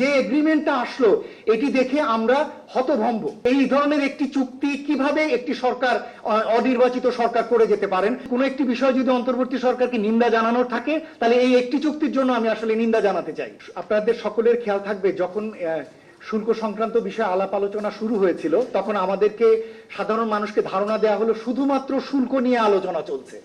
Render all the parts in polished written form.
যে এগ্রিমেন্টটা আসলো এটি দেখে আমরা হতভম্ব। এই ধরনের একটি চুক্তি কিভাবে একটি সরকার অনির্বাচিত সরকার করে যেতে পারেন? কোন একটি বিষয় যদি অন্তর্বর্তী সরকারকে নিন্দা জানানোর থাকে তাহলে এই একটি চুক্তির জন্য আমি আসলে নিন্দা জানাতে চাই। আপনাদের সকলের খেয়াল থাকবে যখন শুল্ক সংক্রান্ত বিষয়ে আলাপ আলোচনা শুরু হয়েছিল তখন আমাদেরকে সাধারণ মানুষকে ধারণা দেওয়া হলো শুধুমাত্র শুল্ক নিয়ে আলোচনা চলছে।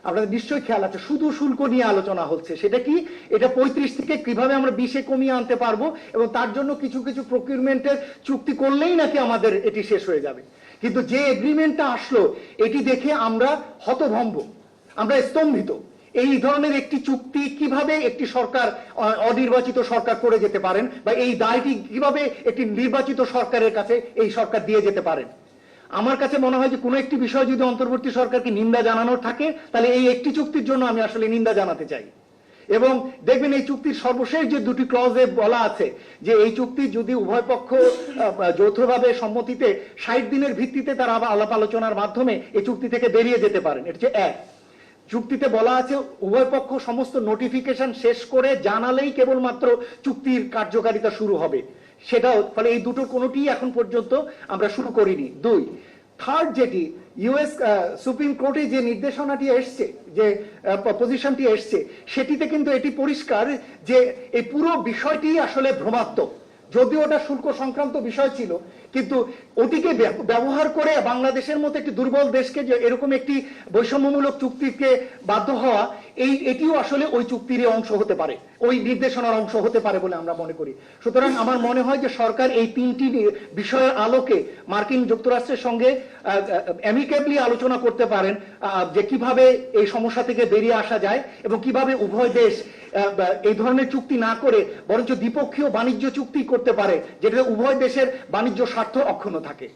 আপনাদের নিশ্চয়ই খেয়াল আছে শুধু শুল্ক নিয়ে আলোচনা হচ্ছে। সেটা কি? এটা 35 থেকে কিভাবে আমরা 20-এ কমিয়ে আনতে পারবো এবং তার জন্য কিছু কিছু প্রকিউরমেন্টের চুক্তি করলেই নাকি আমাদের এটি শেষ হয়ে যাবে। কিন্তু যে এগ্রিমেন্টটা আসলো এটি দেখে আমরা হতভম্ব, আমরা স্তম্ভিত। এই ধরনের একটি চুক্তি কিভাবে একটি সরকার অনির্বাচিত সরকার করে যেতে পারেন বা এই দায়টি কিভাবে একটি নির্বাচিত সরকারের কাছে এই সরকার দিয়ে যেতে পারেন? আমার কাছে মনে হয় যে কোনো একটি বিষয় যদি অন্তর্বর্তী সরকারকে নিন্দা জানানোর থাকে তাহলে এই একটি চুক্তির জন্য আমি আসলে নিন্দা জানাতে চাই। এবং দেখবেন এই চুক্তির সর্বশেষ যে দুটি ক্লজে বলা আছে যে এই চুক্তি যদি উভয় পক্ষ যৌথভাবে সম্মতিতে 60 দিনের ভিত্তিতে তারা আলাপ আলোচনার মাধ্যমে এই চুক্তি থেকে বেরিয়ে যেতে পারেন। এটা হচ্ছে এক। চুক্তিতে বলা আছে উভয় পক্ষ সমস্ত নোটিফিকেশন শেষ করে জানালেই কেবলমাত্র চুক্তির কার্যকারিতা শুরু হবে। সেটাও ফলে এই দুটোর কোনোটি এখন পর্যন্ত আমরা শুরু করিনি। দুই, থার্ড যেটি ইউএস সুপ্রিম কোর্টে যে নির্দেশনাটি এসছে, যে পজিশনটি এসছে, সেটিতে কিন্তু এটি পরিষ্কার যে এই পুরো বিষয়টি আসলে ভ্রমাত্মক। যদিও ওটা শুল্ক সংক্রান্ত বিষয় ছিল কিন্তু ওটিকে ব্যবহার করে বাংলাদেশের মতো একটি দুর্বল দেশকে যে এরকম একটি বৈষম্যমূলক চুক্তিকে বাধ্য হওয়া, এটিও আসলে ওই চুক্তির অংশ হতে পারে, ওই নির্দেশনার অংশ হতে পারে বলে আমরা মনে করি। সুতরাং আমার মনে হয় যে সরকার এই তিনটি বিষয়ের আলোকে মার্কিন যুক্তরাষ্ট্রের সঙ্গে অ্যামিকেবলি আলোচনা করতে পারেন যে কিভাবে এই সমস্যা থেকে বেরিয়ে আসা যায় এবং কিভাবে উভয় দেশ এই ধরনের চুক্তি না করে বরঞ্চ দ্বিপক্ষীয় বাণিজ্য চুক্তি করতে পারে যেটা উভয় দেশের বাণিজ্য স্বার্থ অক্ষুণ্ণ থাকে।